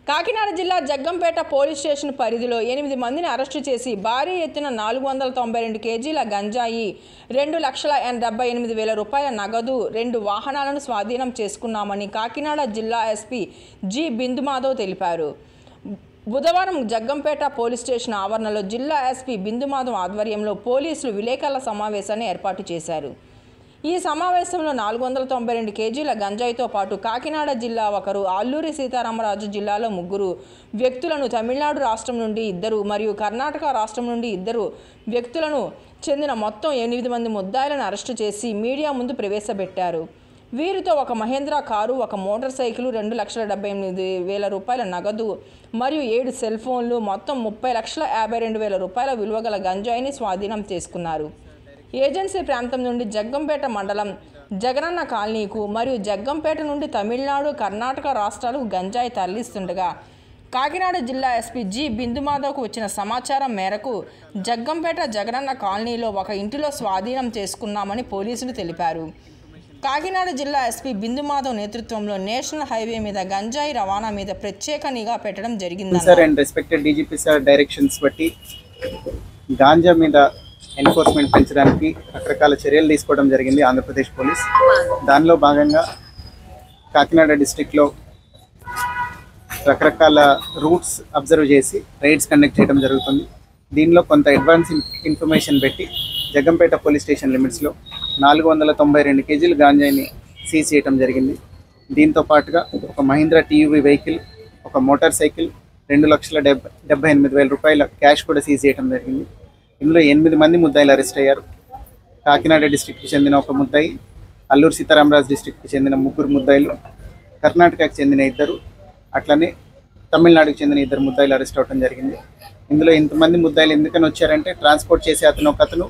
కాకినాడ జిల్లా Jaggampeta police station పరిధిలో 8 మందిని అరెస్టు చేసి భారీ ఎత్తున 492 కేజీల గంజాయి, 2,78,000 రూపాయల నగదు, 2 వాహనాలను స్వాధీనం చేసుకున్నామని కాకినాడ జిల్లా ఎస్పీ జి బిందుమాధవ్ తెలిపారు. బుధవారం జగ్గంపేట పోలీస్ స్టేషన్ ఆవరణలో జిల్లా ఎస్పీ బిందుమాధవ్ ఆధ్వర్యంలో పోలీసులు విలేకరుల సమావేశాన్ని ఏర్పాటు చేశారు. ఈ సమావేశంలో 492 కేజీల గంజాయితో పాటు కాకినాడ జిల్లా ఒకరు, అల్లూరి సీతారామరాజు జిల్లాలో 3 వ్యక్తులను, తమిళనాడు రాష్ట్రం నుండి 2 మరియు కర్ణాటక రాష్ట్రం నుండి 2 వ్యక్తులను చెందిన మొత్తం 8 మంది ముద్దాయిలను అరెస్టు చేసి మీడియా ముందు ప్రవేశపెట్టారు. వీరితో ఒక మహేంద్ర కారు, ఒక మోటార్ సైకిల్, 2,78,000 రూపాయల నగదు మరియు 7 సెల్ ఫోన్లు, మొత్తం 30,52,000 రూపాయల విలువ గల గంజాయిని స్వాధీనం చేసుకున్నారు. ఏజెన్సీ ప్రాంతం నుండి జగ్గంపేట మండలం జగనన్న కాలనీకు మరియు జగ్గంపేట నుండి తమిళనాడు, కర్ణాటక రాష్ట్రాలకు గంజాయి తరలిస్తుండగా కాకినాడ జిల్లా ఎస్పీ జి బిందుమాధవ్కు వచ్చిన సమాచారం మేరకు జగ్గంపేట జగనన్న కాలనీలో ఒక ఇంటిలో స్వాధీనం చేసుకున్నామని పోలీసులు తెలిపారు. కాకినాడ జిల్లా ఎస్పీ బిందుమాధవ్ నేతృత్వంలో నేషనల్ హైవే మీద గంజాయి రవాణా మీద ప్రత్యేక నిఘా పెట్టడం జరిగింది. ఎన్ఫోర్స్మెంట్ పెంచడానికి రకరకాల చర్యలు తీసుకోవడం జరిగింది ఆంధ్రప్రదేశ్ పోలీస్. దానిలో భాగంగా కాకినాడ డిస్ట్రిక్ట్లో రకరకాల రూట్స్ అబ్జర్వ్ చేసి రైడ్స్ కండక్ట్ చేయడం జరుగుతుంది. దీనిలో కొంత అడ్వాన్స్ ఇన్ఫర్మేషన్ పెట్టి జగ్గంపేట పోలీస్ స్టేషన్ లిమిట్స్లో 492 కేజీలు గాంజాయిని సీజ్ చేయడం జరిగింది. దీంతో పాటుగా ఒక మహీంద్రా టీయూవీ వెహికల్, ఒక మోటార్ సైకిల్, 2,78,000 రూపాయల క్యాష్ కూడా సీజ్ చేయడం జరిగింది. ఇందులో 8 మంది ముద్దాయిలు అరెస్ట్ అయ్యారు. కాకినాడ డిస్ట్రిక్ట్కి చెందిన ఒక ముద్దాయి, అల్లూరు సీతారామరాజు డిస్ట్రిక్ట్కి చెందిన 3 ముద్దాయిలు, కర్ణాటకకు చెందిన 2, అట్లనే తమిళనాడుకు చెందిన 2 ముద్దాయిలు అరెస్ట్ అవ్వడం జరిగింది. ఇందులో ఇంతమంది ముద్దాయిలు ఎందుకని వచ్చారంటే ట్రాన్స్పోర్ట్ చేసే అతను,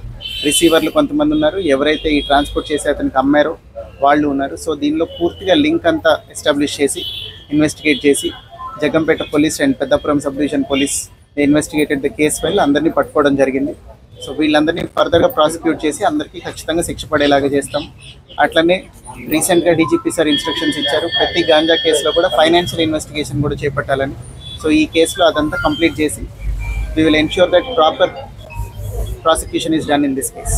రిసీవర్లు కొంతమంది ఉన్నారు, ఎవరైతే ఈ ట్రాన్స్పోర్ట్ చేసే అతనికి అమ్మారో వాళ్ళు ఉన్నారు. సో దీనిలో పూర్తిగా లింక్ అంతా ఎస్టాబ్లిష్ చేసి ఇన్వెస్టిగేట్ చేసి Jaggampeta police and Peddapuram sub division police investigated the case file అందరినీ పట్టుకోవడం జరిగింది. సో వీళ్ళందరినీ ఫర్దర్గా ప్రాసిక్యూట్ చేసి అందరికీ ఖచ్చితంగా శిక్ష పడేలాగా చేస్తాం. అట్లనే రీసెంట్గా డీజీపీ సార్ ఇన్స్ట్రక్షన్స్ ఇచ్చారు, ప్రతి గాంజా కేసులో కూడా ఫైనాన్షియల్ ఇన్వెస్టిగేషన్ కూడా చేపట్టాలని. సో ఈ కేసులో అదంతా కంప్లీట్ చేసి we will ensure that proper prosecution is done in this case.